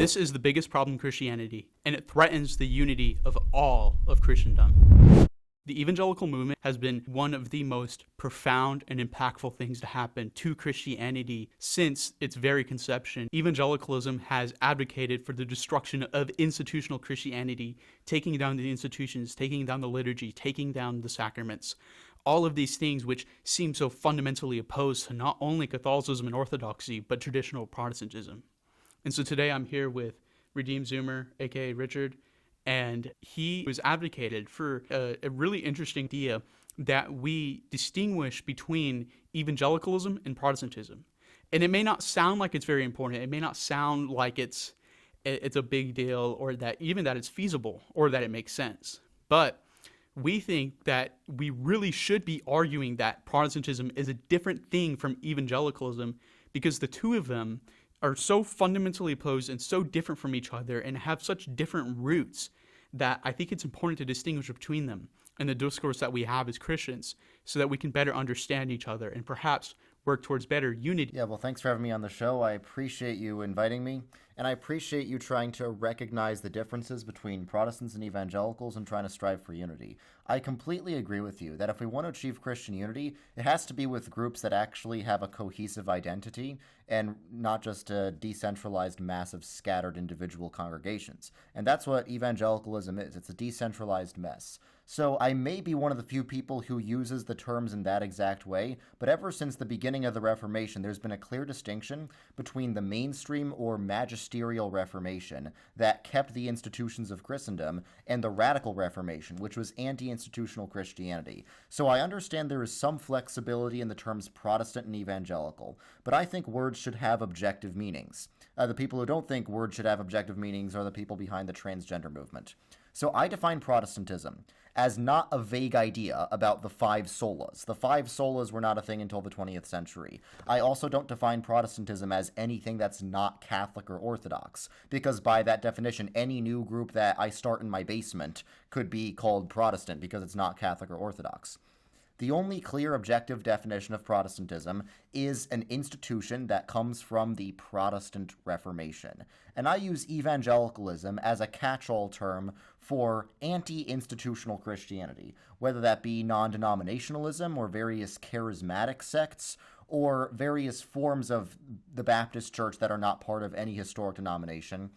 This is the biggest problem in Christianity, and it threatens the unity of all of Christendom. The evangelical movement has been one of the most profound and impactful things to happen to Christianity since its very conception. Evangelicalism has advocated for the destruction of institutional Christianity, taking down the institutions, taking down the liturgy, taking down the sacraments. All of these things which seem so fundamentally opposed to not only Catholicism and Orthodoxy, but traditional Protestantism. And so today I'm here with Redeemed Zoomer, aka Richard, and he was advocated for a really interesting idea that we distinguish between evangelicalism and Protestantism. And it may not sound like it's very important. It may not sound like it's a big deal, or that even that it's feasible, or that it makes sense. But we think that we really should be arguing that Protestantism is a different thing from evangelicalism, because the two of them are so fundamentally opposed and so different from each other and have such different roots that I think it's important to distinguish between them in the discourse that we have as Christians, so that we can better understand each other and perhaps work towards better unity. Yeah, well, thanks for having me on the show. I appreciate you inviting me, and I appreciate you trying to recognize the differences between Protestants and evangelicals and trying to strive for unity. I completely agree with you that if we want to achieve Christian unity, it has to be with groups that actually have a cohesive identity and not just a decentralized mass of scattered individual congregations. And that's what evangelicalism is. It's a decentralized mess. So I may be one of the few people who uses the terms in that exact way, but ever since the beginning of the Reformation, there's been a clear distinction between the mainstream or magisterial Reformation that kept the institutions of Christendom and the radical Reformation, which was anti-institutional Christianity. So I understand there is some flexibility in the terms Protestant and evangelical, but I think words should have objective meanings. The people who don't think words should have objective meanings are the people behind the transgender movement. So I define Protestantism as not a vague idea about the five solas. The five solas were not a thing until the 20th century. I also don't define Protestantism as anything that's not Catholic or Orthodox, because by that definition, any new group that I start in my basement could be called Protestant because it's not Catholic or Orthodox. The only clear objective definition of Protestantism is an institution that comes from the Protestant Reformation. And I use evangelicalism as a catch-all term for anti-institutional Christianity, whether that be non-denominationalism or various charismatic sects, or various forms of the Baptist Church that are not part of any historic denomination.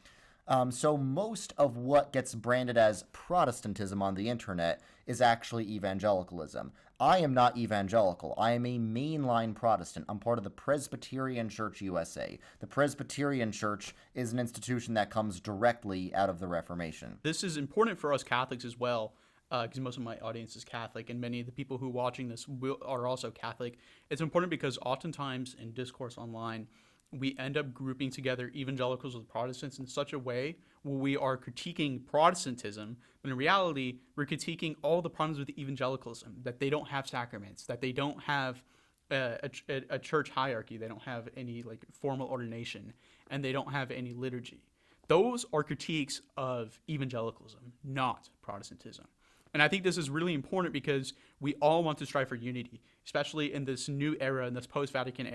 So most of what gets branded as Protestantism on the internet is actually evangelicalism. I am not evangelical. I am a mainline Protestant. I'm part of the Presbyterian Church USA. The Presbyterian Church is an institution that comes directly out of the Reformation. This is important for us Catholics as well, because most of my audience is Catholic, and many of the people who are watching this are also Catholic. It's important because oftentimes in discourse online, we end up grouping together evangelicals with Protestants in such a way where we are critiquing Protestantism, but in reality, we're critiquing all the problems with evangelicalism, that they don't have sacraments, that they don't have a church hierarchy, they don't have any formal ordination, and they don't have any liturgy. Those are critiques of evangelicalism, not Protestantism. And I think this is really important because we all want to strive for unity, especially in this new era, in this post-Vatican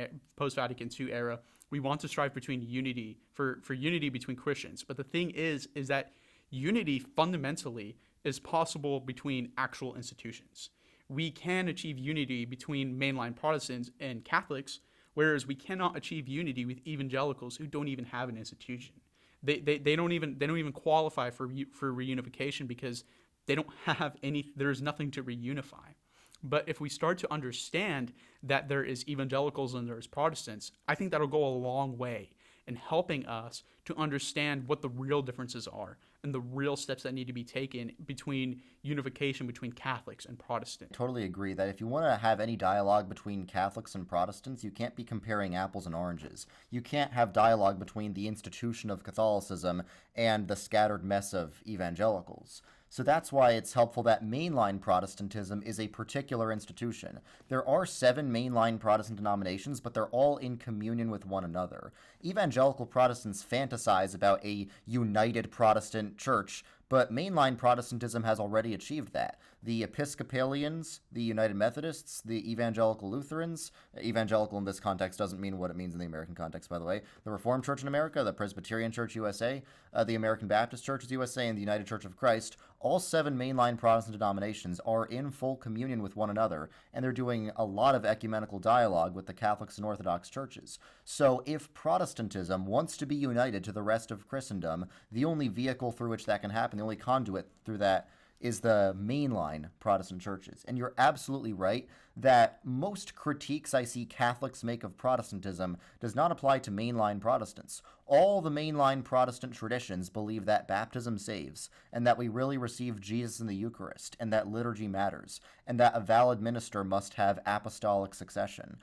II era. We want to strive between unity, for unity between Christians. But the thing is that unity fundamentally is possible between actual institutions. We can achieve unity between mainline Protestants and Catholics, whereas we cannot achieve unity with evangelicals who don't even have an institution. They don't even qualify for reunification because they don't have there's nothing to reunify. But if we start to understand that there is evangelicals and there's Protestants, I think that'll go a long way in helping us to understand what the real differences are and the real steps that need to be taken between unification between Catholics and Protestants. I totally agree that if you want to have any dialogue between Catholics and Protestants, you can't be comparing apples and oranges. You can't have dialogue between the institution of Catholicism and the scattered mess of evangelicals. So that's why it's helpful that mainline Protestantism is a particular institution. There are 7 mainline Protestant denominations, but they're all in communion with one another. Evangelical Protestants fantasize about a united Protestant church, but mainline Protestantism has already achieved that. The Episcopalians, the United Methodists, the Evangelical Lutherans, evangelical in this context doesn't mean what it means in the American context, by the way, the Reformed Church in America, the Presbyterian Church USA, the American Baptist Churches USA, and the United Church of Christ, all 7 mainline Protestant denominations are in full communion with one another, and they're doing a lot of ecumenical dialogue with the Catholics and Orthodox churches. So if Protestantism wants to be united to the rest of Christendom, the only vehicle through which that can happen, the only conduit through that, is the mainline Protestant churches. And you're absolutely right that most critiques I see Catholics make of Protestantism does not apply to mainline Protestants. All the mainline Protestant traditions believe that baptism saves, and that we really receive Jesus in the Eucharist, and that liturgy matters, and that a valid minister must have apostolic succession.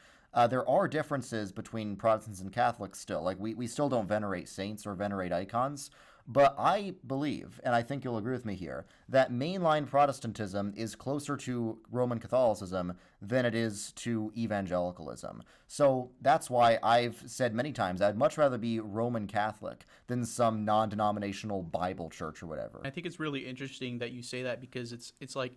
There are differences between Protestants and Catholics still. Like, we still don't venerate saints or venerate icons. But I believe, and I think you'll agree with me here, that mainline Protestantism is closer to Roman Catholicism than it is to evangelicalism. So that's why I've said many times I'd much rather be Roman Catholic than some non-denominational Bible church or whatever. I think it's really interesting that you say that, because it's like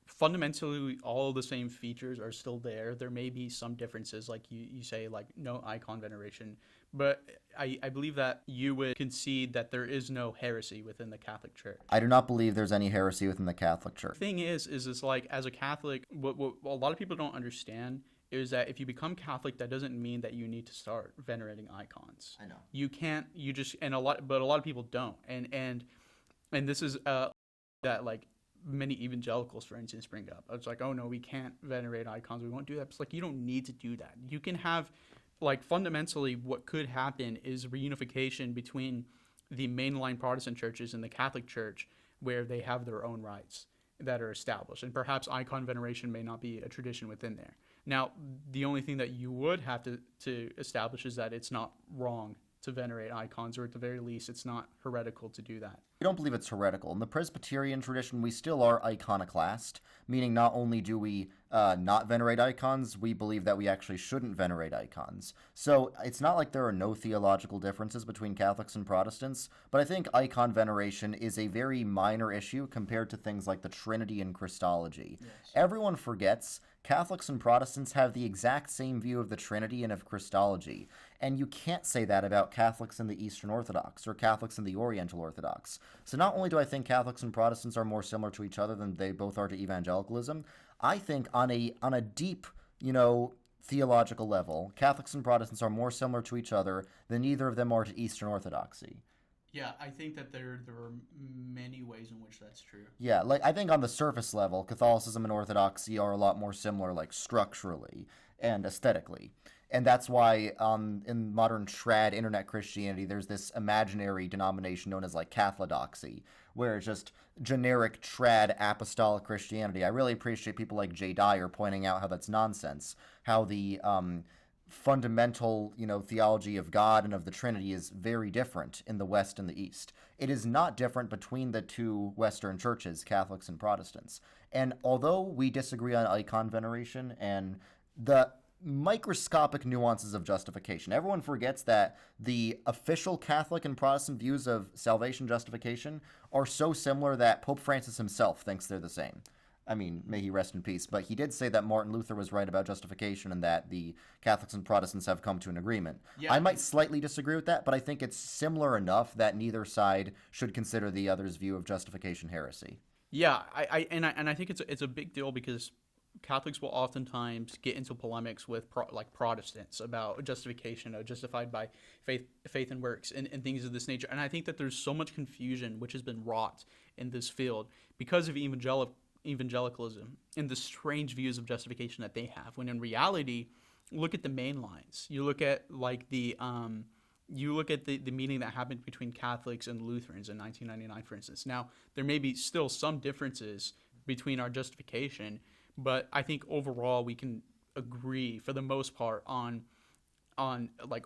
fundamentally all the same features are still there. There may be some differences, like you say, like no icon veneration, but I believe that you would concede that there is no heresy within the Catholic Church. I do not believe there's any heresy within the Catholic Church. The thing is it's like, as a Catholic, what a lot of people don't understand is that if you become Catholic, that doesn't mean that you need to start venerating icons. I know. You can't, but a lot of people don't. And this is that, like, many evangelicals, for instance, bring up. It's like, oh no, we can't venerate icons. We won't do that. It's like, you don't need to do that. You can have, like, fundamentally what could happen is reunification between the mainline Protestant churches and the Catholic Church, where they have their own rites that are established. And perhaps icon veneration may not be a tradition within there. Now, the only thing that you would have to establish is that it's not wrong to venerate icons, or at the very least, it's not heretical to do that. We don't believe it's heretical. In the Presbyterian tradition, we still are iconoclast, meaning not only do we not venerate icons, we believe that we actually shouldn't venerate icons. So it's not like there are no theological differences between Catholics and Protestants, but I think icon veneration is a very minor issue compared to things like the Trinity and Christology. Yes. Everyone forgets Catholics and Protestants have the exact same view of the Trinity and of Christology, and you can't say that about Catholics in the Eastern Orthodox or Catholics in the Oriental Orthodox. So not only do I think Catholics and Protestants are more similar to each other than they both are to evangelicalism, I think on a deep, theological level, Catholics and Protestants are more similar to each other than either of them are to Eastern Orthodoxy. Yeah, I think that there are many ways in which that's true. Yeah, like, I think on the surface level, Catholicism and Orthodoxy are a lot more similar, like, structurally and aesthetically. And that's why in modern trad internet Christianity, there's this imaginary denomination known as, like, Catholidoxy, where it's just generic trad apostolic Christianity. I really appreciate people like Jay Dyer pointing out how that's nonsense, how the fundamental, theology of God and of the Trinity is very different in the West and the East. It is not different between the two Western churches, Catholics and Protestants. And although we disagree on icon veneration and the microscopic nuances of justification, everyone forgets that the official Catholic and Protestant views of salvation justification are so similar that Pope Francis himself thinks they're the same. I mean, may he rest in peace, but he did say that Martin Luther was right about justification and that the Catholics and Protestants have come to an agreement. Yeah. I might slightly disagree with that, but I think it's similar enough that neither side should consider the other's view of justification heresy. Yeah, I think it's a big deal, because Catholics will oftentimes get into polemics with Protestants about justification, justified by faith and works, and things of this nature. And I think that there's so much confusion which has been wrought in this field because of evangelicalism and the strange views of justification that they have, when in reality, look at the main lines. You look at the meeting that happened between Catholics and Lutherans in 1999, for instance. Now, there may be still some differences between our justification, but I think overall we can agree for the most part on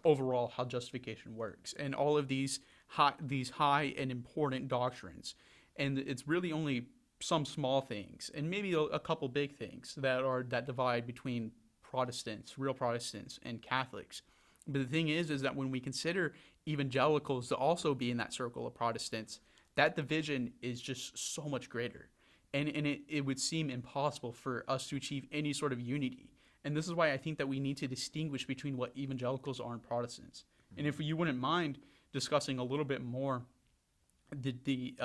overall how justification works and all of these high and important doctrines. And it's really only some small things and maybe a couple big things that divide between Protestants, real Protestants, and Catholics. But the thing is that when we consider evangelicals to also be in that circle of Protestants, that division is just so much greater. And it would seem impossible for us to achieve any sort of unity. And this is why I think that we need to distinguish between what evangelicals are and Protestants. And if you wouldn't mind discussing a little bit more the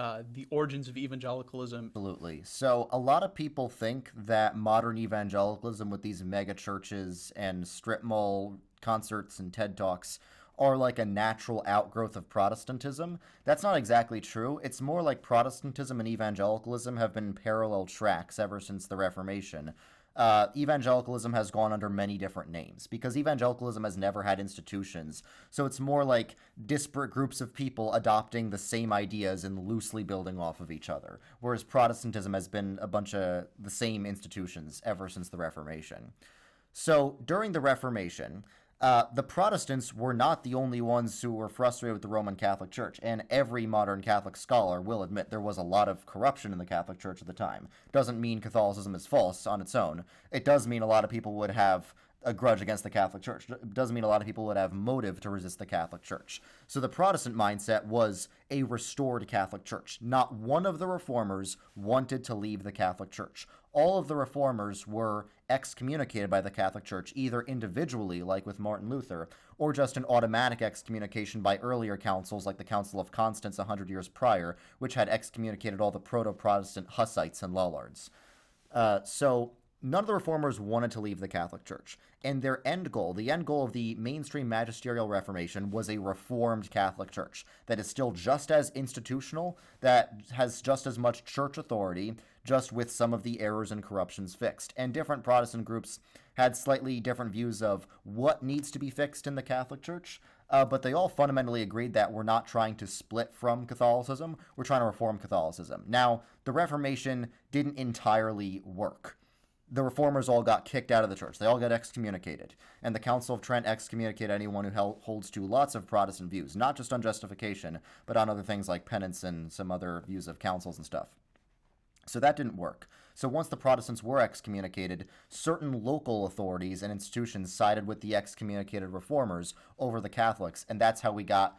origins of evangelicalism. Absolutely. So a lot of people think that modern evangelicalism with these mega churches and strip mall concerts and TED Talks are like a natural outgrowth of Protestantism. That's not exactly true. It's more like Protestantism and evangelicalism have been parallel tracks ever since the Reformation. Evangelicalism has gone under many different names because evangelicalism has never had institutions. So it's more like disparate groups of people adopting the same ideas and loosely building off of each other, whereas Protestantism has been a bunch of the same institutions ever since the Reformation. So during the Reformation, the Protestants were not the only ones who were frustrated with the Roman Catholic Church, and every modern Catholic scholar will admit there was a lot of corruption in the Catholic Church at the time. Doesn't mean Catholicism is false on its own. It does mean a lot of people would have a grudge against the Catholic Church. It does mean a lot of people would have motive to resist the Catholic Church. So the Protestant mindset was a restored Catholic Church. Not one of the reformers wanted to leave the Catholic Church. All of the reformers were excommunicated by the Catholic Church, either individually, like with Martin Luther, or just an automatic excommunication by earlier councils, like the Council of Constance 100 years prior, which had excommunicated all the proto-Protestant Hussites and Lollards. So none of the reformers wanted to leave the Catholic Church, and their end goal, the end goal of the mainstream magisterial Reformation, was a reformed Catholic Church that is still just as institutional, that has just as much church authority, just with some of the errors and corruptions fixed. And different Protestant groups had slightly different views of what needs to be fixed in the Catholic Church, but they all fundamentally agreed that we're not trying to split from Catholicism, we're trying to reform Catholicism. Now, the Reformation didn't entirely work. The reformers all got kicked out of the church. They all got excommunicated. And the Council of Trent excommunicated anyone who holds to lots of Protestant views, not just on justification, but on other things like penance and some other views of councils and stuff. So that didn't work. So once the Protestants were excommunicated, certain local authorities and institutions sided with the excommunicated reformers over the Catholics, and that's how we got,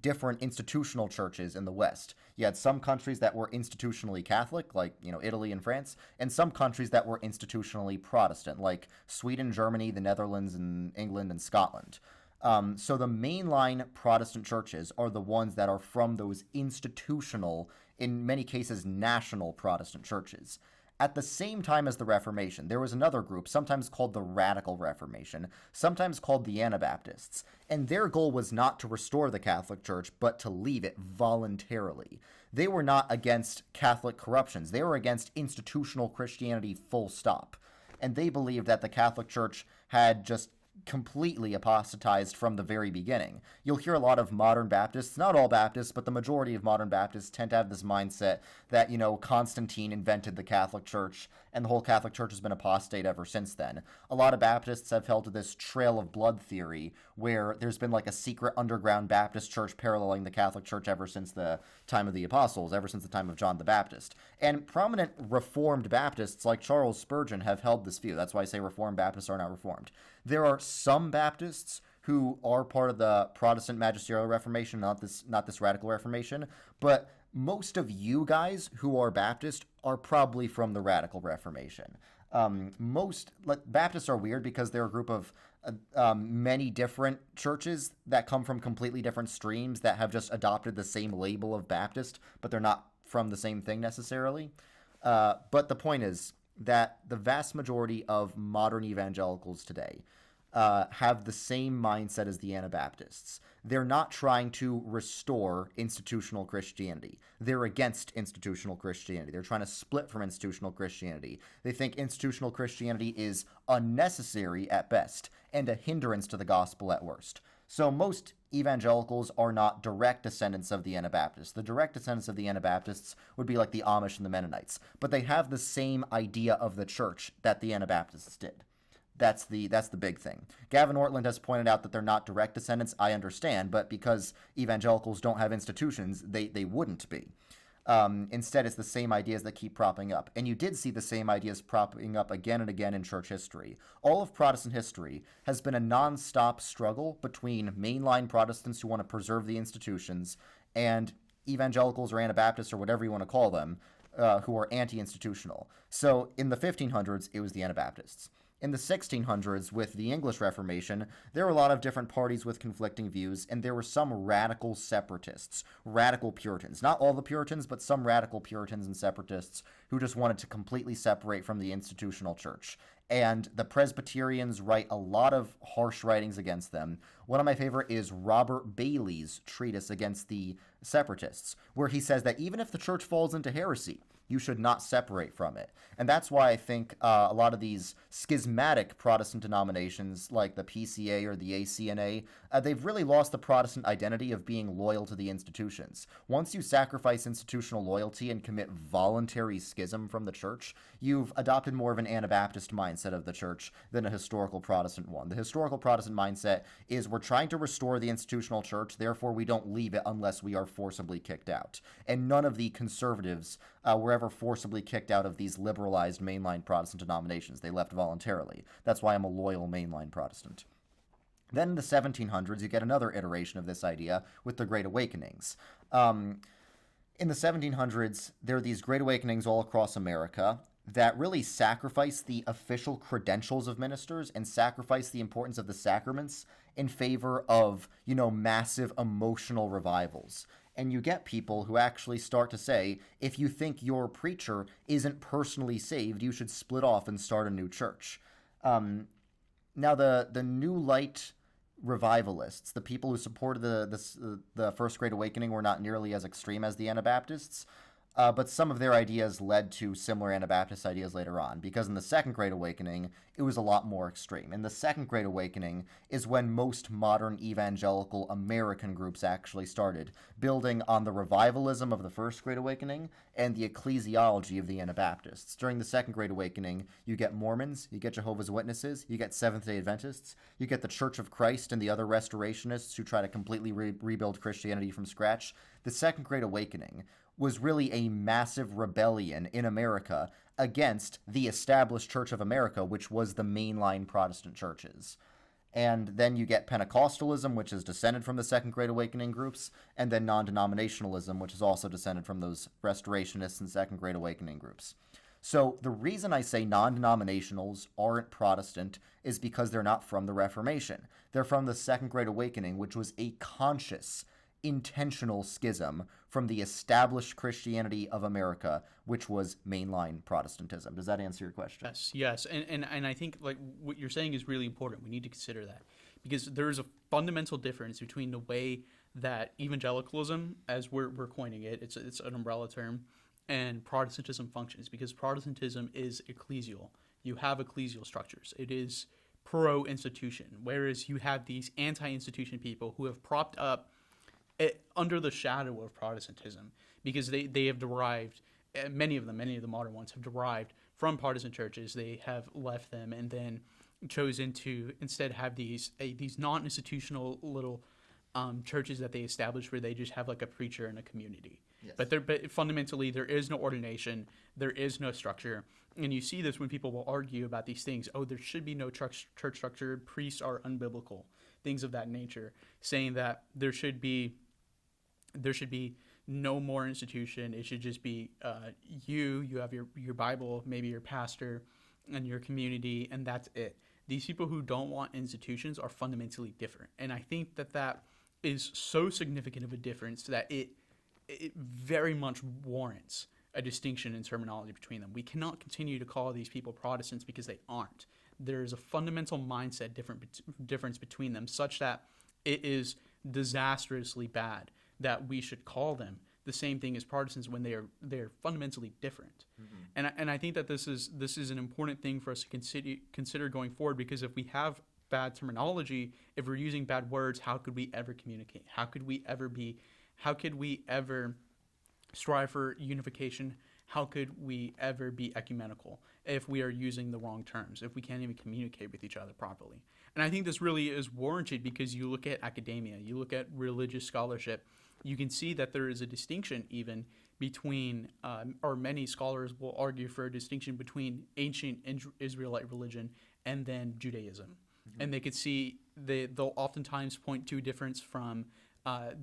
different institutional churches in the West. You had some countries that were institutionally Catholic, like, Italy and France, and some countries that were institutionally Protestant, like Sweden, Germany, the Netherlands, and England, and Scotland. So the mainline Protestant churches are the ones that are from those institutional, in many cases, national Protestant churches. At the same time as the Reformation, there was another group, sometimes called the Radical Reformation, sometimes called the Anabaptists, and their goal was not to restore the Catholic Church, but to leave it voluntarily. They were not against Catholic corruptions. They were against institutional Christianity full stop. And they believed that the Catholic Church had just completely apostatized from the very beginning. You'll hear a lot of modern Baptists, not all Baptists, but the majority of modern Baptists tend to have this mindset that, Constantine invented the Catholic Church and the whole Catholic Church has been apostate ever since then. A lot of Baptists have held to this trail of blood theory where there's been like a secret underground Baptist church paralleling the Catholic Church ever since the time of the apostles, ever since the time of John the Baptist. And prominent Reformed Baptists like Charles Spurgeon have held this view. That's why I say Reformed Baptists are not Reformed. There are some Baptists who are part of the Protestant magisterial Reformation, not this Radical Reformation, but most of you guys who are Baptist are probably from the Radical Reformation. Baptists are weird because they're a group of many different churches that come from completely different streams that have just adopted the same label of Baptist, but they're not from the same thing necessarily. But the point is that the vast majority of modern evangelicals today have the same mindset as the Anabaptists. They're not trying to restore institutional Christianity. They're against institutional Christianity. They're trying to split from institutional Christianity. They think institutional Christianity is unnecessary at best and a hindrance to the gospel at worst. So most evangelicals are not direct descendants of the Anabaptists. The direct descendants of the Anabaptists would be like the Amish and the Mennonites, but they have the same idea of the church that the Anabaptists did. That's the big thing. Gavin Ortland has pointed out that they're not direct descendants. I understand, but because evangelicals don't have institutions, they wouldn't be. Instead, it's the same ideas that keep propping up. And you did see the same ideas propping up again and again in church history. All of Protestant history has been a non-stop struggle between mainline Protestants who want to preserve the institutions and evangelicals or Anabaptists or whatever you want to call them, who are anti-institutional. So in the 1500s, it was the Anabaptists. In the 1600s, with the English Reformation, there were a lot of different parties with conflicting views, and there were some radical separatists, radical Puritans. Not all the Puritans, but some radical Puritans and separatists who just wanted to completely separate from the institutional church. And the Presbyterians write a lot of harsh writings against them. One of my favorite is Robert Bailey's treatise against the separatists, where he says that even if the church falls into heresy, you should not separate from it. And that's why I think a lot of these schismatic Protestant denominations like the PCA or the ACNA, they've really lost the Protestant identity of being loyal to the institutions. Once you sacrifice institutional loyalty and commit voluntary schism from the church, you've adopted more of an Anabaptist mindset of the church than a historical Protestant one. The historical Protestant mindset is we're trying to restore the institutional church, therefore we don't leave it unless we are forcibly kicked out. And none of the conservatives were ever forcibly kicked out of these liberalized mainline Protestant denominations. They left voluntarily. That's why I'm a loyal mainline Protestant. Then in the 1700s, you get another iteration of this idea with the Great Awakenings. In the 1700s, there are these Great Awakenings all across America that really sacrifice the official credentials of ministers and sacrifice the importance of the sacraments in favor of, massive emotional revivals. And you get people who actually start to say, if you think your preacher isn't personally saved, you should split off and start a new church. Now, the New Light revivalists, the people who supported the First Great Awakening, were not nearly as extreme as the Anabaptists. But some of their ideas led to similar Anabaptist ideas later on, because in the Second Great Awakening, it was a lot more extreme. In the Second Great Awakening is when most modern evangelical American groups actually started, building on the revivalism of the First Great Awakening and the ecclesiology of the Anabaptists. During the Second Great Awakening, you get Mormons, you get Jehovah's Witnesses, you get Seventh-day Adventists, you get the Church of Christ and the other restorationists who try to completely rebuild Christianity from scratch. The Second Great Awakening was really a massive rebellion in America against the established Church of America, which was the mainline Protestant churches. And then you get Pentecostalism, which is descended from the Second Great Awakening groups, and then non-denominationalism, which is also descended from those Restorationists and Second Great Awakening groups. So the reason I say non-denominationals aren't Protestant is because they're not from the Reformation. They're from the Second Great Awakening, which was a conscious, intentional schism from the established Christianity of America, which was mainline Protestantism. Does that answer your question? Yes. And I think like what you're saying is really important. We need to consider that because there is a fundamental difference between the way that evangelicalism, as we're coining it, it's an umbrella term, and Protestantism functions, because Protestantism is ecclesial. You have ecclesial structures. It is pro-institution, whereas you have these anti-institution people who have propped up under the shadow of Protestantism, because they have derived, many of the modern ones have derived from Protestant churches. They have left them and then chosen to instead have these non-institutional little churches that they established where they just have like a preacher and a community. Yes. But fundamentally there is no ordination, there is no structure. And you see this when people will argue about these things. Oh, there should be no church structure, priests are unbiblical, things of that nature, saying that there should be no more institution. It should just be you have your Bible, maybe your pastor and your community, and that's it. These people who don't want institutions are fundamentally different. And I think that is so significant of a difference that it very much warrants a distinction in terminology between them. We cannot continue to call these people Protestants because they aren't. There's a fundamental mindset difference between them such that it is disastrously bad that we should call them the same thing as Protestants when they're fundamentally different. Mm-hmm. And I think that this is an important thing for us to consider going forward, because if we have bad terminology, if we're using bad words, how could we ever communicate? How could we ever strive for unification? How could we ever be ecumenical if we are using the wrong terms, if we can't even communicate with each other properly? And I think this really is warranted because you look at academia, you look at religious scholarship, you can see that there is a distinction even between, or many scholars will argue for a distinction between ancient Israelite religion and then Judaism. Mm-hmm. And they could see, they'll oftentimes point to a difference from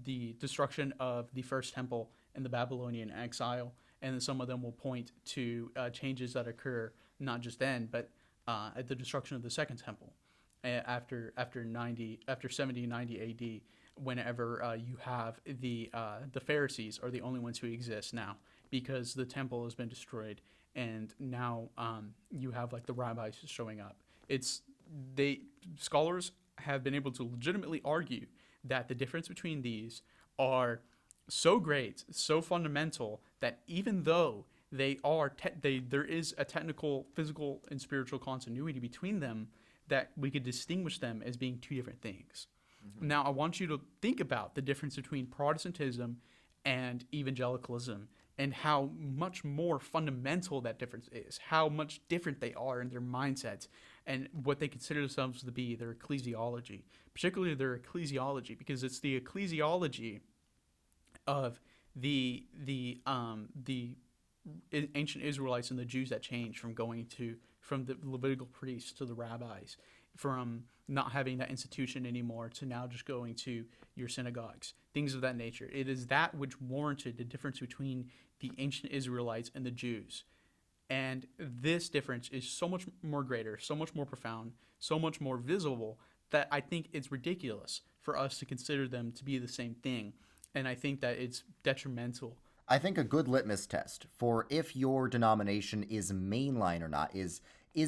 the destruction of the first temple and the Babylonian exile, and then some of them will point to changes that occur not just then, but at the destruction of the second temple after 70 90 A.D. Whenever you have the Pharisees are the only ones who exist now because the temple has been destroyed, and now you have like the rabbis showing up. Scholars have been able to legitimately argue that the difference between these are so great, so fundamental, that even though there is a technical, physical, and spiritual continuity between them, that we could distinguish them as being two different things. Mm-hmm. Now, I want you to think about the difference between Protestantism and evangelicalism and how much more fundamental that difference is, how much different they are in their mindsets and what they consider themselves to be, their ecclesiology, particularly their ecclesiology, because it's the ecclesiology of the ancient Israelites and the Jews that changed from the Levitical priests to the rabbis, from not having that institution anymore to now just going to your synagogues, things of that nature. It is that which warranted the difference between the ancient Israelites and the Jews. And this difference is so much more greater, so much more profound, so much more visible that I think it's ridiculous for us to consider them to be the same thing. And I think that it's detrimental. I think a good litmus test for if your denomination is mainline or not is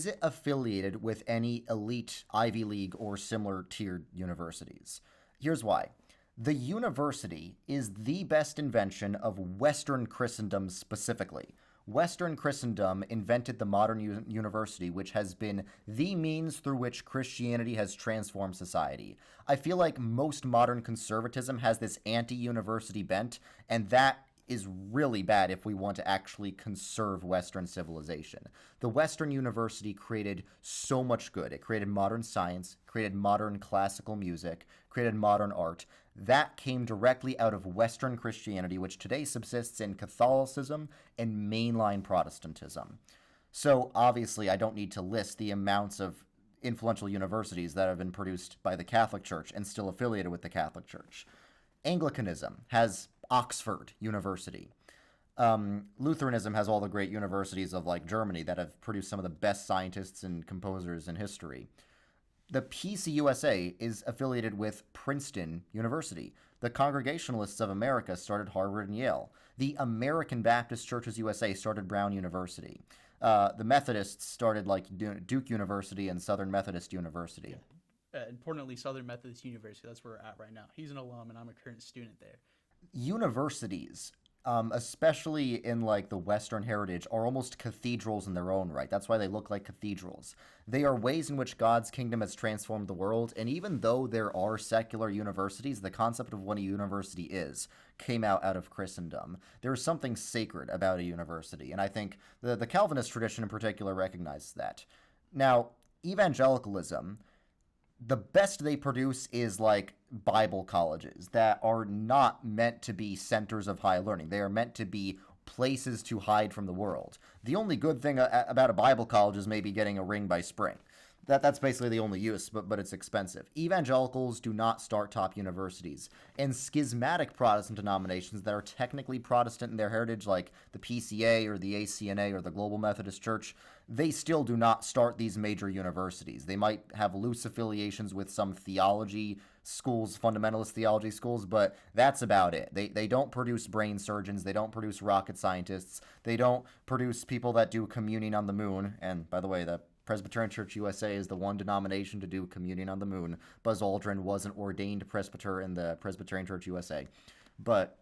it affiliated with any elite Ivy League or similar tiered universities? Here's why. The university is the best invention of Western Christendom specifically. Western Christendom invented the modern university, which has been the means through which Christianity has transformed society. I feel like most modern conservatism has this anti-university bent, and that is really bad if we want to actually conserve Western civilization. The Western University created so much good. It created modern science, created modern classical music, created modern art. That came directly out of Western Christianity, which today subsists in Catholicism and mainline Protestantism. So obviously I don't need to list the amounts of influential universities that have been produced by the Catholic Church and still affiliated with the Catholic Church. Anglicanism has Oxford University. Lutheranism has all the great universities of like Germany that have produced some of the best scientists and composers in history. The PCUSA is affiliated with Princeton University. The Congregationalists of America started Harvard and Yale. The American Baptist Churches USA started Brown University. The Methodists started like Duke University and Southern Methodist University. Importantly, Southern Methodist University, that's where we're at right now. He's an alum and I'm a current student there. Universities, especially in like the Western heritage, are almost cathedrals in their own right. That's why they look like cathedrals. They are ways in which God's kingdom has transformed the world, and even though there are secular universities, the concept of what a university came out of Christendom. There is something sacred about a university, and I think the Calvinist tradition in particular recognizes that. Now, evangelicalism, the best they produce is like Bible colleges that are not meant to be centers of high learning. They are meant to be places to hide from the world. The only good thing about a Bible college is maybe getting a ring by spring. That's basically the only use, but it's expensive. Evangelicals do not start top universities. And schismatic Protestant denominations that are technically Protestant in their heritage, like the PCA or the ACNA or the Global Methodist Church, they still do not start these major universities. They might have loose affiliations with some theology schools, fundamentalist theology schools, but that's about it. They don't produce brain surgeons. They don't produce rocket scientists. They don't produce people that do communion on the moon. And by the way, the Presbyterian Church USA is the one denomination to do communion on the moon. Buzz Aldrin was an ordained presbyter in the Presbyterian Church USA. But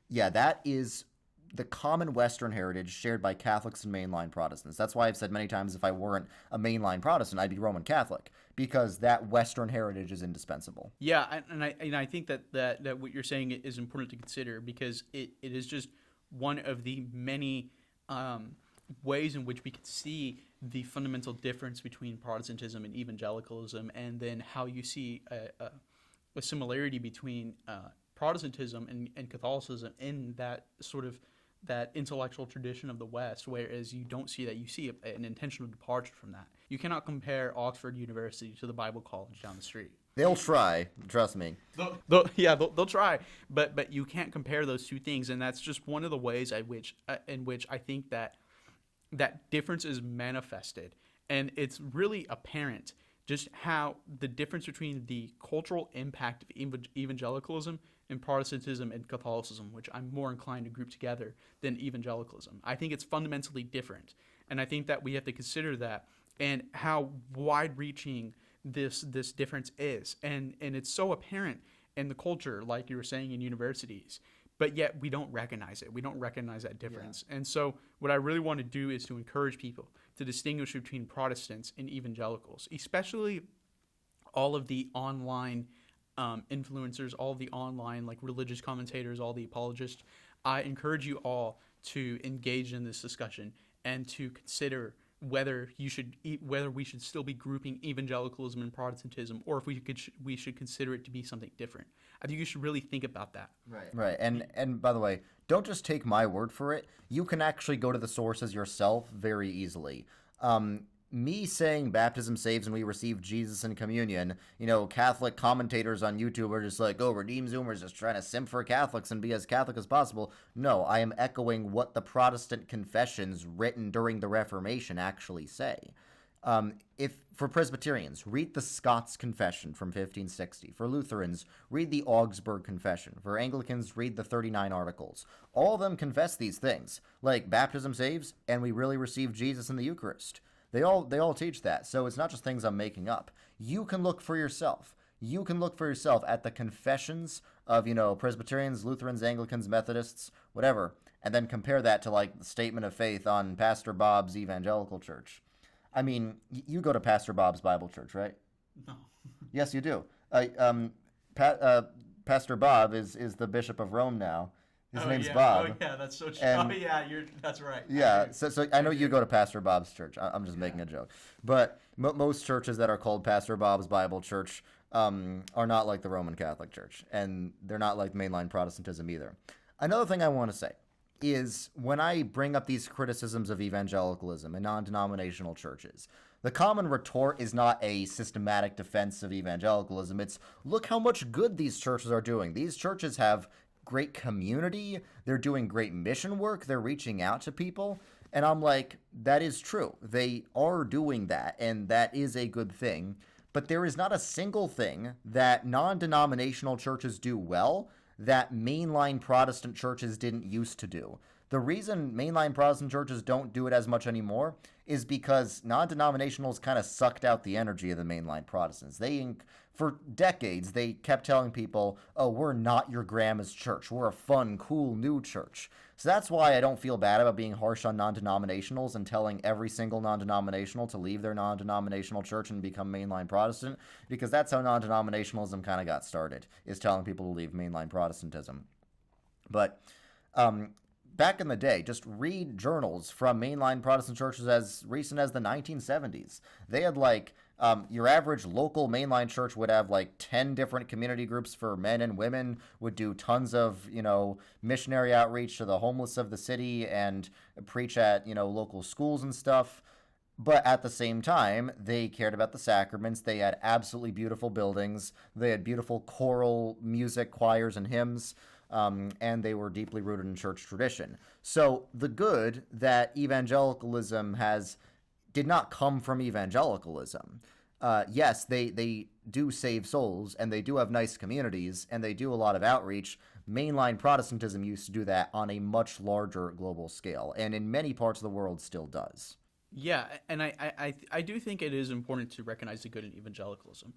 yeah, that is the common Western heritage shared by Catholics and mainline Protestants. That's why I've said many times if I weren't a mainline Protestant, I'd be Roman Catholic, because that Western heritage is indispensable. Yeah, and I think that what you're saying is important to consider, because it is just one of the many ways in which we can see the fundamental difference between Protestantism and evangelicalism, and then how you see a similarity between Protestantism and Catholicism in that sort of that intellectual tradition of the West, whereas you don't see that. You see an intentional departure from that. You cannot compare Oxford University to the Bible College down the street. They'll try, trust me. They'll try, but you can't compare those two things, and that's just one of the ways in which I think that difference is manifested, and it's really apparent just how the difference between the cultural impact of evangelicalism and Protestantism and Catholicism, which I'm more inclined to group together than evangelicalism. I think it's fundamentally different, and I think that we have to consider that and how wide-reaching this difference is, and it's so apparent in the culture, like you were saying, in universities, but yet we don't recognize it. We don't recognize that difference. And so what I really want to do is to encourage people to distinguish between Protestants and evangelicals, especially all of the online influencers, all of the online like religious commentators, all the apologists. I encourage you all to engage in this discussion and to consider whether we should still be grouping evangelicalism and Protestantism, or if we should consider it to be something different. I think you should really think about that. Right. And by the way, don't just take my word for it. You can actually go to the sources yourself very easily. Me saying baptism saves and we receive Jesus in communion, Catholic commentators on YouTube are just like, oh, Redeem Zoomer's just trying to simp for Catholics and be as Catholic as possible. No, I am echoing what the Protestant confessions written during the Reformation actually say. If for Presbyterians, read the Scots Confession from 1560. For Lutherans, read the Augsburg Confession. For Anglicans, read the 39 Articles. All of them confess these things, like baptism saves and we really receive Jesus in the Eucharist. They all teach that, so it's not just things I'm making up. You can look for yourself. You can look for yourself at the confessions of, Presbyterians, Lutherans, Anglicans, Methodists, whatever, and then compare that to, like, the statement of faith on Pastor Bob's Evangelical Church. I mean, you go to Pastor Bob's Bible Church, right? No. Yes, you do. Pastor Bob is the Bishop of Rome now. His name's Bob. Oh yeah, that's so true. That's right. Yeah, so I know you go to Pastor Bob's church. I'm just making a joke. But most churches that are called Pastor Bob's Bible Church are not like the Roman Catholic Church, and they're not like mainline Protestantism either. Another thing I want to say is when I bring up these criticisms of evangelicalism and non-denominational churches, the common retort is not a systematic defense of evangelicalism. It's, look how much good these churches are doing. These churches have great community, they're doing great mission work, they're reaching out to people, and I'm like, that is true. They are doing that, and that is a good thing, but there is not a single thing that non-denominational churches do well that mainline Protestant churches didn't used to do. The reason mainline Protestant churches don't do it as much anymore is because non-denominationals kind of sucked out the energy of the mainline Protestants. For decades, they kept telling people, oh, we're not your grandma's church. We're a fun, cool, new church. So that's why I don't feel bad about being harsh on non-denominationals and telling every single non-denominational to leave their non-denominational church and become mainline Protestant, because that's how non-denominationalism kind of got started, is telling people to leave mainline Protestantism. But back in the day, just read journals from mainline Protestant churches as recent as the 1970s. They had your average local mainline church would have 10 different community groups for men and women, would do tons of, missionary outreach to the homeless of the city and preach at, local schools and stuff. But at the same time, they cared about the sacraments. They had absolutely beautiful buildings. They had beautiful choral music, choirs, and hymns. And they were deeply rooted in church tradition. So the good that evangelicalism did not come from evangelicalism. Yes, they do save souls, and they do have nice communities, and they do a lot of outreach. Mainline Protestantism used to do that on a much larger global scale, and in many parts of the world still does. Yeah, and I do think it is important to recognize the good in evangelicalism.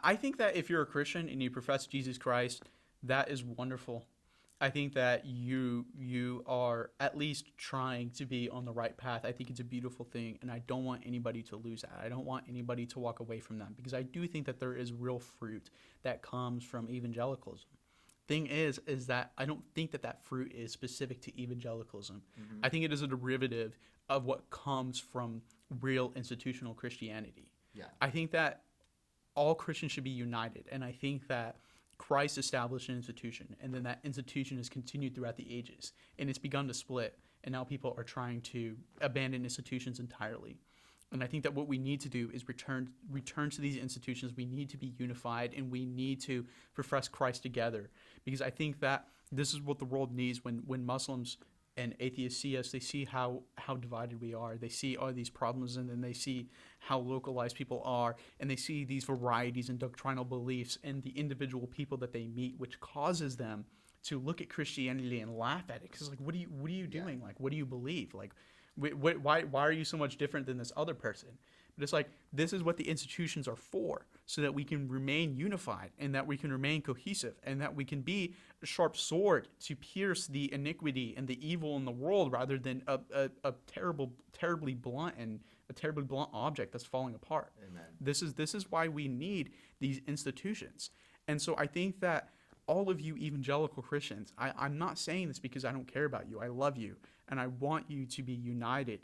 I think that if you're a Christian and you profess Jesus Christ, that is wonderful. I think that you are at least trying to be on the right path. I think it's a beautiful thing, and I don't want anybody to lose that. I don't want anybody to walk away from that, because I do think that there is real fruit that comes from evangelicalism. Thing is that I don't think that fruit is specific to evangelicalism. Mm-hmm. I think it is a derivative of what comes from real institutional Christianity. Yeah. I think that all Christians should be united, and I think that Christ established an institution, and then that institution has continued throughout the ages, and it's begun to split, and now people are trying to abandon institutions entirely. And I think that what we need to do is return to these institutions. We need to be unified, and we need to profess Christ together, because I think that this is what the world needs. When Muslims and atheists see us, they see how divided we are. They see all these problems, and then they see how localized people are, and they see these varieties in doctrinal beliefs and the individual people that they meet, which causes them to look at Christianity and laugh at it. Because, like, what are you doing? Like, what do you believe? Like, why are you so much different than this other person? But it's like, this is what the institutions are for, so that we can remain unified, and that we can remain cohesive, and that we can be a sharp sword to pierce the iniquity and the evil in the world, rather than a terribly blunt object that's falling apart. Amen. This is why we need these institutions. And so I think that all of you evangelical Christians, I'm not saying this because I don't care about you. I love you, and I want you to be united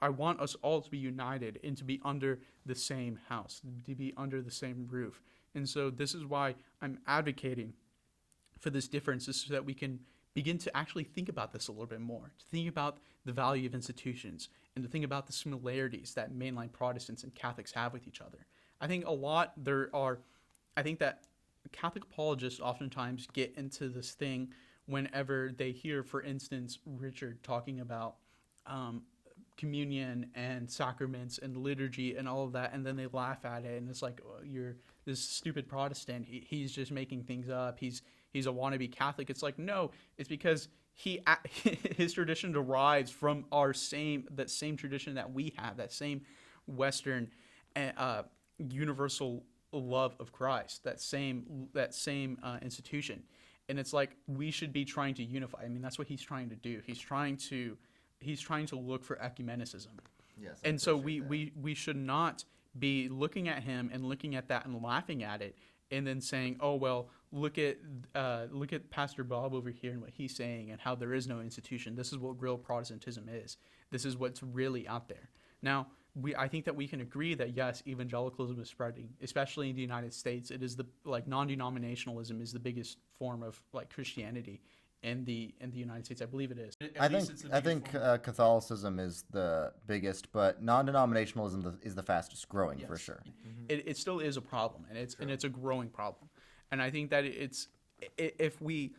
I want us all to be united and to be under the same house, to be under the same roof. And so this is why I'm advocating for this difference, is so that we can begin to actually think about this a little bit more, to think about the value of institutions, and to think about the similarities that mainline Protestants and Catholics have with each other. I think that Catholic apologists oftentimes get into this thing whenever they hear, for instance, Richard talking about communion and sacraments and liturgy and all of that, and then they laugh at it, and it's like, oh, you're this stupid Protestant. He's just making things up. He's a wannabe Catholic. It's like, no, it's because his tradition derives from that same tradition that we have, that same Western universal love of Christ, that same institution. And it's like, we should be trying to unify. I mean, that's what he's trying to do. He's trying to look for ecumenicism. Yes, and so we should not be looking at him and looking at that and laughing at it, and then saying, oh, well, look at Pastor Bob over here and what he's saying, and how there is no institution. This is what real Protestantism is. This is what's really out there. Now, I think that we can agree that, yes, evangelicalism is spreading, especially in the United States. It is non-denominationalism is the biggest form of Christianity in the United States. I believe it is. I think Catholicism is the biggest, but non-denominationalism is the fastest growing, yes, for sure. Mm-hmm. It still is a problem, and it's a growing problem. And I think that if we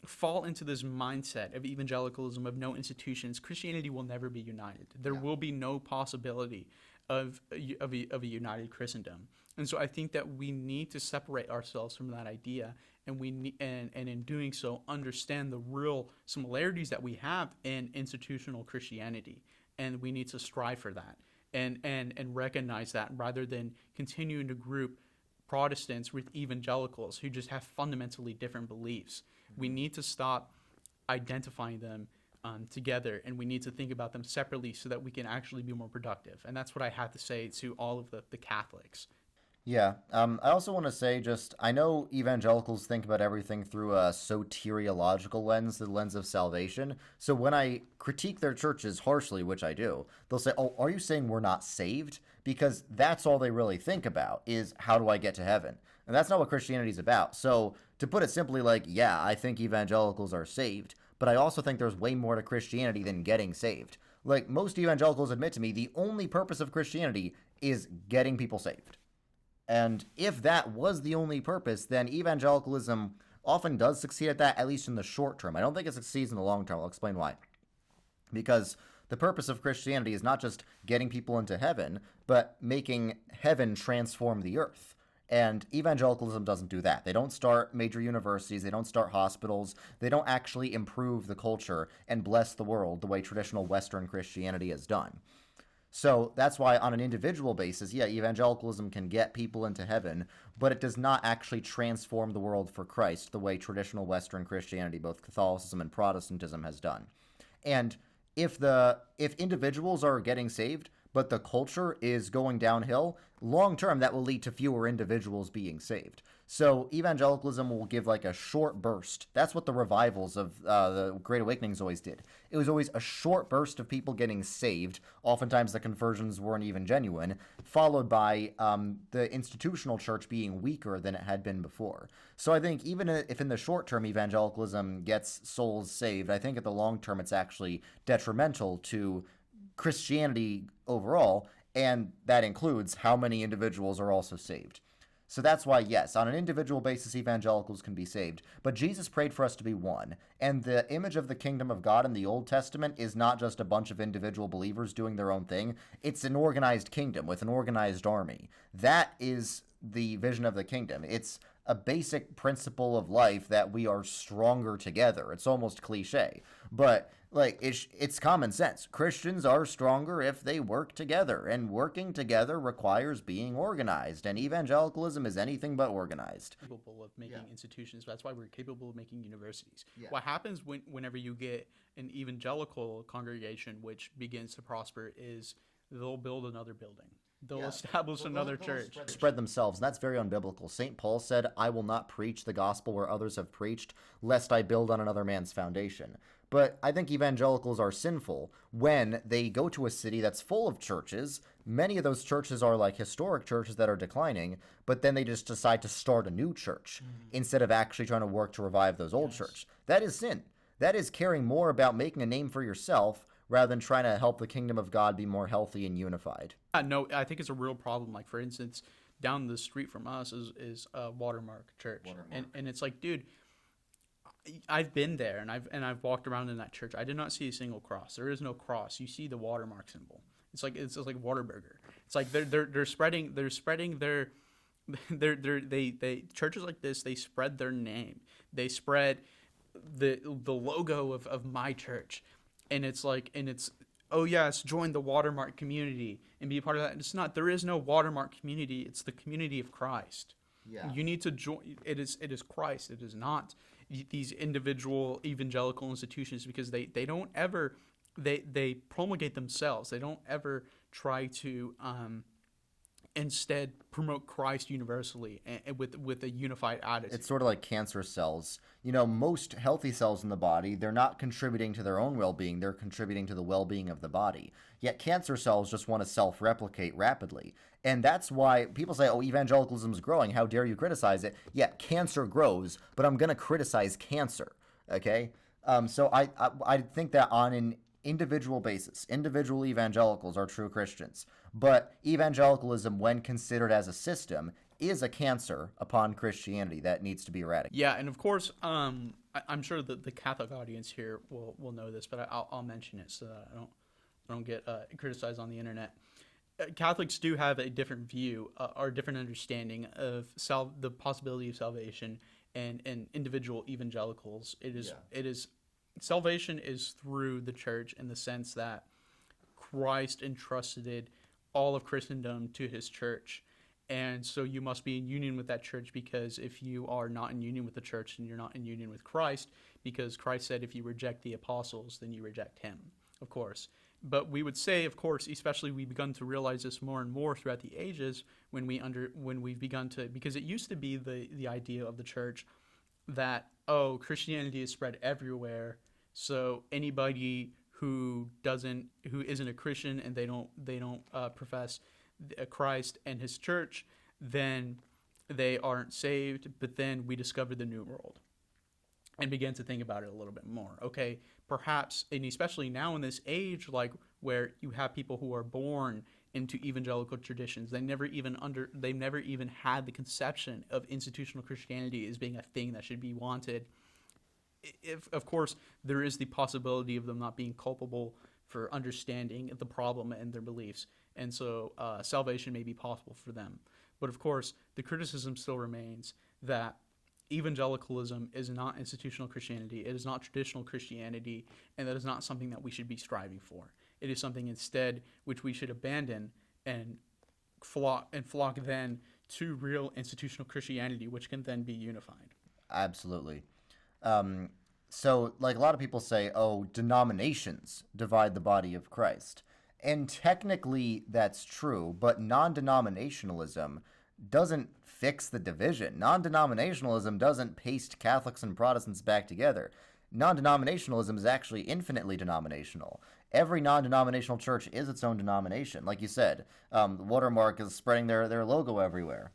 fall into this mindset of evangelicalism, of no institutions, Christianity will never be united. There will be no possibility of a united Christendom. And so I think that we need to separate ourselves from that idea, and and in doing so, understand the real similarities that we have in institutional Christianity, and we need to strive for that and recognize that, rather than continuing to group Protestants with evangelicals who just have fundamentally different beliefs. Mm-hmm. We need to stop identifying them together, and we need to think about them separately so that we can actually be more productive. And that's what I have to say to all of the Catholics. Yeah. I also want to say, I know evangelicals think about everything through a soteriological lens, the lens of salvation. So when I critique their churches harshly, which I do, they'll say, oh, are you saying we're not saved? Because that's all they really think about is, how do I get to heaven? And that's not what Christianity is about. So to put it simply, yeah, I think evangelicals are saved, but I also think there's way more to Christianity than getting saved. Most evangelicals admit to me, the only purpose of Christianity is getting people saved. And if that was the only purpose, then evangelicalism often does succeed at that, at least in the short term. I don't think it succeeds in the long term. I'll explain why. Because the purpose of Christianity is not just getting people into heaven, but making heaven transform the earth. And evangelicalism doesn't do that. They don't start major universities. They don't start hospitals. They don't actually improve the culture and bless the world the way traditional Western Christianity has done. So that's why on an individual basis, evangelicalism can get people into heaven, but it does not actually transform the world for Christ the way traditional Western Christianity, both Catholicism and Protestantism, has done. And if individuals are getting saved, but the culture is going downhill, long term that will lead to fewer individuals being saved. So evangelicalism will give a short burst. That's what the revivals of the Great Awakenings always did. It was always a short burst of people getting saved. Oftentimes the conversions weren't even genuine, followed by the institutional church being weaker than it had been before. So I think even if in the short term evangelicalism gets souls saved, I think at the long term it's actually detrimental to Christianity overall, And that includes how many individuals are also saved. So that's why, yes, on an individual basis, evangelicals can be saved. But Jesus prayed for us to be one. And the image of the kingdom of God in the Old Testament is not just a bunch of individual believers doing their own thing. It's an organized kingdom with an organized army. That is the vision of the kingdom. It's a basic principle of life that we are stronger together. It's almost cliche, but like it's common sense. Christians are stronger if they work together, and working together requires being organized, and evangelicalism is anything but organized. Capable of making institutions. That's why we're capable of making universities. Yeah. What happens whenever you get an evangelical congregation which begins to prosper is they'll build another building. They'll establish another church. Spread themselves, and that's very unbiblical. St. Paul said, I will not preach the gospel where others have preached, lest I build on another man's foundation. But I think evangelicals are sinful when they go to a city that's full of churches. Many of those churches are like historic churches that are declining, but then they just decide to start a new church instead of actually trying to work to revive those old churches. That is sin. That is caring more about making a name for yourself rather than trying to help the kingdom of God be more healthy and unified. No, I think it's a real problem. Like, for instance, down the street from us is a Watermark Church. And it's like, dude, I've been there and I've walked around in that church. I did not see a single cross. There is no cross. You see the Watermark symbol. It's like Whataburger. It's like they're spreading their churches like this, they spread their name. They spread the logo of my church. And it's oh yes, join the Watermark community and be a part of that. And it's not. There is no Watermark community. It's the community of Christ. Yeah. You need to join. It is Christ. It is not these individual evangelical institutions, because they don't ever they promulgate themselves. They don't ever try to instead promote Christ universally and with a unified attitude. It's sort of like cancer cells. You know, most healthy cells in the body, they're not contributing to their own well-being, they're contributing to the well-being of the body. Yet cancer cells just want to self-replicate rapidly. And that's why people say, oh, evangelicalism is growing, how dare you criticize it? Yeah, cancer grows, but I'm going to criticize cancer, okay? So I think that on an individual basis, individual evangelicals are true Christians. But evangelicalism, when considered as a system, is a cancer upon Christianity that needs to be eradicated. Yeah, and of course, I'm sure that the Catholic audience here will know this, but I'll mention it so that I don't get criticized on the internet. Catholics do have a different view or different understanding of the possibility of salvation, and individual evangelicals. It is salvation is through the church, in the sense that Christ entrusted all of Christendom to his church. And so you must be in union with that church, because if you are not in union with the church, then you're not in union with Christ, because Christ said if you reject the apostles, then you reject him, of course. But we would say, of course, especially we've begun to realize this more and more throughout the ages when we've begun to, because it used to be the idea of the church that, oh, Christianity is spread everywhere, so anybody who isn't a Christian and they don't profess Christ and his church, then they aren't saved. But then we discovered the New World and began to think about it a little bit more. Okay, perhaps, and especially now in this age, like where you have people who are born into evangelical traditions, they've never even had the conception of institutional Christianity as being a thing that should be wanted. If, of course, there is the possibility of them not being culpable for understanding the problem and their beliefs, and so salvation may be possible for them. But of course, the criticism still remains that evangelicalism is not institutional Christianity, it is not traditional Christianity, and that is not something that we should be striving for. It is something instead which we should abandon and flock then to real institutional Christianity, which can then be unified. Absolutely. So, like, a lot of people say, oh, denominations divide the body of Christ. And technically that's true, but non-denominationalism doesn't fix the division. Non-denominationalism doesn't paste Catholics and Protestants back together. Non-denominationalism is actually infinitely denominational. Every non-denominational church is its own denomination. Like you said, Watermark is spreading their logo everywhere.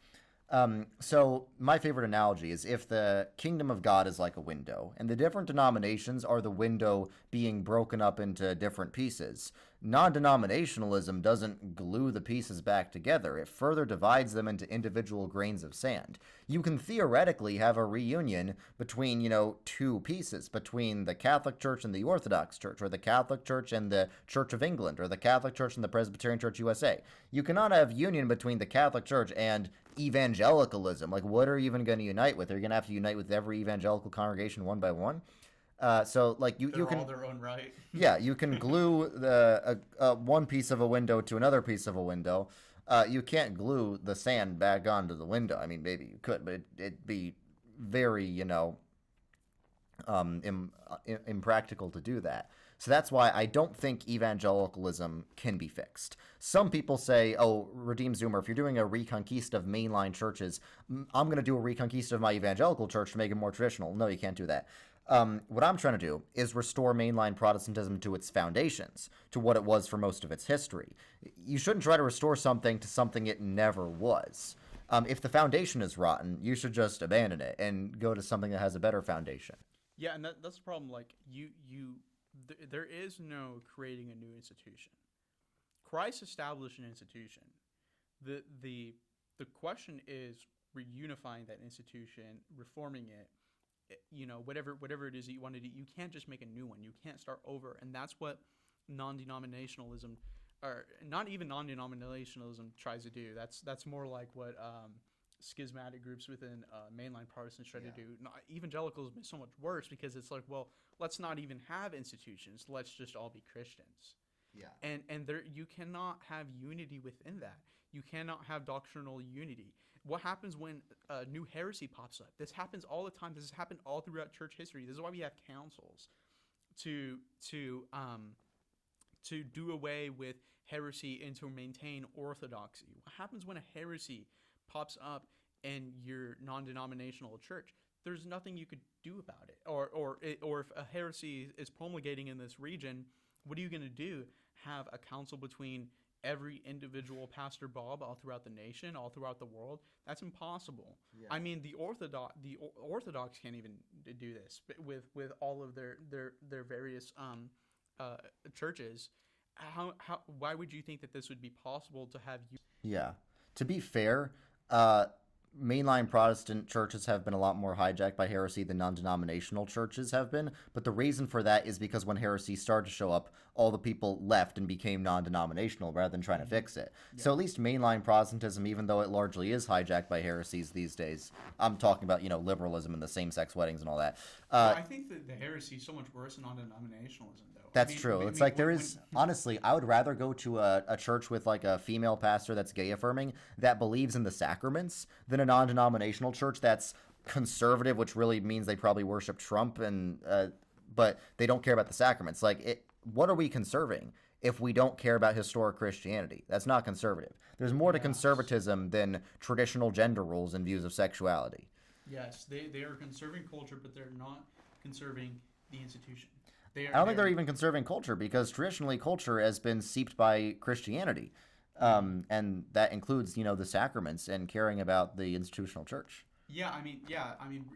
So my favorite analogy is if the kingdom of God is like a window, and the different denominations are the window being broken up into different pieces, Non-denominationalism doesn't glue the pieces back together. It further divides them into individual grains of sand. You can theoretically have a reunion between, two pieces, between the Catholic Church and the Orthodox Church, or the Catholic Church and the Church of England, or the Catholic Church and the Presbyterian Church USA. You cannot have union between the Catholic Church and evangelicalism. Like, what are you even going to unite with? Are you going to have to unite with every evangelical congregation one by one? So like you can all their own right. Yeah, you can glue the one piece of a window to another piece of a window. You can't glue the sand back onto the window. I mean, maybe you could, but it'd be very impractical to do that. So that's why I don't think evangelicalism can be fixed. Some people say, oh, Redeemed Zoomer, if you're doing a reconquista of mainline churches, I'm going to do a reconquista of my evangelical church to make it more traditional. No, you can't do that. What I'm trying to do is restore mainline Protestantism to its foundations, to what it was for most of its history. You shouldn't try to restore something to something it never was. If the foundation is rotten, you should just abandon it and go to something that has a better foundation. Yeah, and that's the problem. Like there is no creating a new institution. Christ established an institution. The question is reunifying that institution, reforming it. Whatever it is that you want to do, you can't just make a new one. You can't start over, and that's what non-denominationalism, or not even non-denominationalism, tries to do. That's more like what schismatic groups within mainline Protestants try to do. Evangelicals is so much worse because it's like, well, let's not even have institutions. Let's just all be Christians. Yeah. And there you cannot have unity within that. You cannot have doctrinal unity. What happens when a new heresy pops up? This happens all the time. This has happened all throughout church history. This is why we have councils to do away with heresy and to maintain orthodoxy. What happens when a heresy pops up in your non-denominational church? There's nothing you could do about it. Or if a heresy is promulgating in this region, what are you going to do? Have a council between every individual Pastor Bob all throughout the nation, all throughout the world? That's impossible. Yeah. I mean, the Orthodox can't even do this with all of their various churches. Why would you think that this would be possible to have you? Yeah. To be fair, mainline Protestant churches have been a lot more hijacked by heresy than non-denominational churches have been, but the reason for that is because when heresy started to show up, all the people left and became non-denominational rather than trying to fix it. Yeah. So at least mainline Protestantism, even though it largely is hijacked by heresies these days, I'm talking about, liberalism and the same-sex weddings and all that. I think that the heresy is so much worse than non-denominationalism, though. That's true. It's like honestly, I would rather go to a church with like a female pastor that's gay affirming that believes in the sacraments than a non-denominational church that's conservative, which really means they probably worship Trump but they don't care about the sacraments. What are we conserving if we don't care about historic Christianity? That's not conservative. There's more to conservatism than traditional gender roles and views of sexuality. Yes, they are conserving culture, but they're not conserving the institution. I don't think they're even conserving culture because traditionally culture has been seeped by Christianity. And that includes, the sacraments and caring about the institutional church. I mean,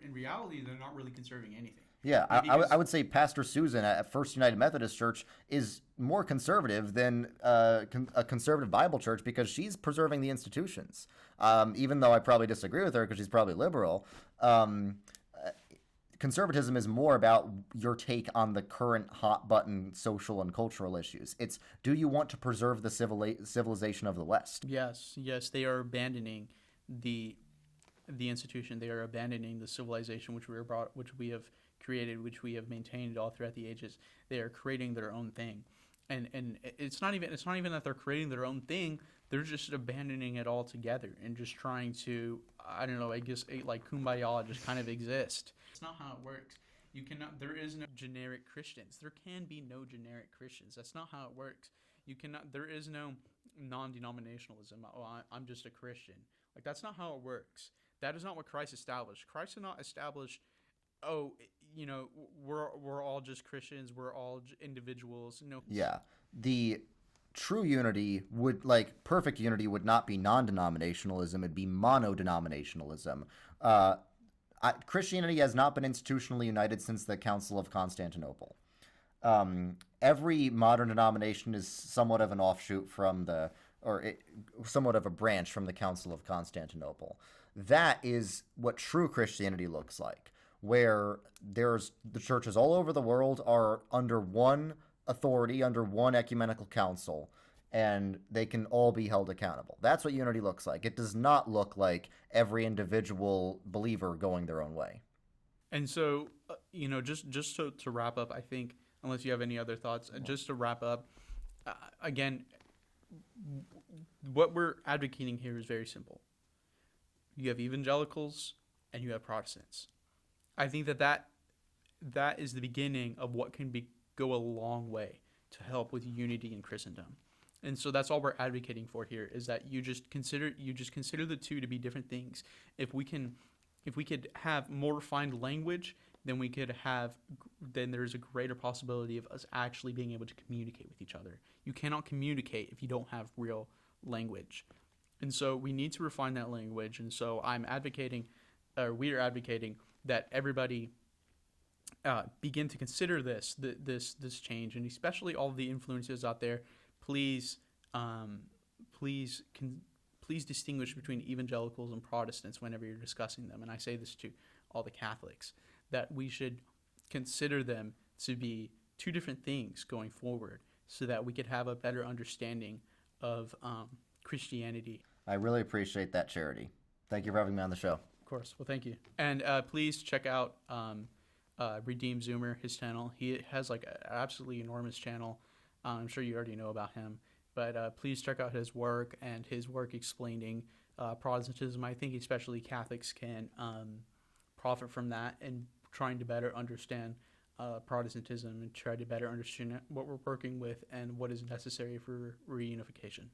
in reality, they're not really conserving anything. Yeah, I would say Pastor Susan at First United Methodist Church is more conservative than a conservative Bible church because she's preserving the institutions. Even though I probably disagree with her because she's probably liberal, conservatism is more about your take on the current hot-button social and cultural issues. It's, do you want to preserve the civilization of the West? Yes, they are abandoning the institution. They are abandoning the civilization which we have created, which we have maintained all throughout the ages. They are creating their own thing, and it's not even that they're creating their own thing. They're just abandoning it altogether and just trying to, I don't know, I guess like kumbaya, just kind of exist. It's not how it works. You cannot. There is no generic Christians. There can be no generic Christians. That's not how it works. You cannot. There is no non-denominationalism. Oh, I'm just a Christian. Like, that's not how it works. That is not what Christ established. Christ did not establish, we're all just Christians. We're all individuals. No. Yeah. The true unity perfect unity would not be non-denominationalism. It'd be monodenominationalism. Christianity has not been institutionally united since the Council of Constantinople. Every modern denomination is somewhat of an offshoot from somewhat of a branch from the Council of Constantinople. That is what true Christianity looks like, where there's the churches all over the world are under one authority, under one ecumenical council, and they can all be held accountable. That's what unity looks like. It does not look like every individual believer going their own way. And so, just to wrap up, I think, unless you have any other thoughts, just to wrap up, again, what we're advocating here is very simple. You have evangelicals and you have Protestants. I think that is the beginning of what can go a long way to help with unity in Christendom. And so that's all we're advocating for here, is that you just consider the two to be different things. If we could have more refined language, then there's a greater possibility of us actually being able to communicate with each other. You cannot communicate if you don't have real language. And so we need to refine that language. And so we are advocating that everybody begin to consider this change, and especially all the influences out there. Please distinguish between evangelicals and Protestants whenever you're discussing them. And I say this to all the Catholics, that we should consider them to be two different things going forward, so that we could have a better understanding of Christianity. I really appreciate that, Charity. Thank you for having me on the show. Of course. Well, thank you. And please check out Redeem Zoomer, his channel. He has like an absolutely enormous channel. I'm sure you already know about him. But please check out his work and his work explaining Protestantism. I think especially Catholics can profit from that, and trying to better understand Protestantism and try to better understand what we're working with and what is necessary for reunification.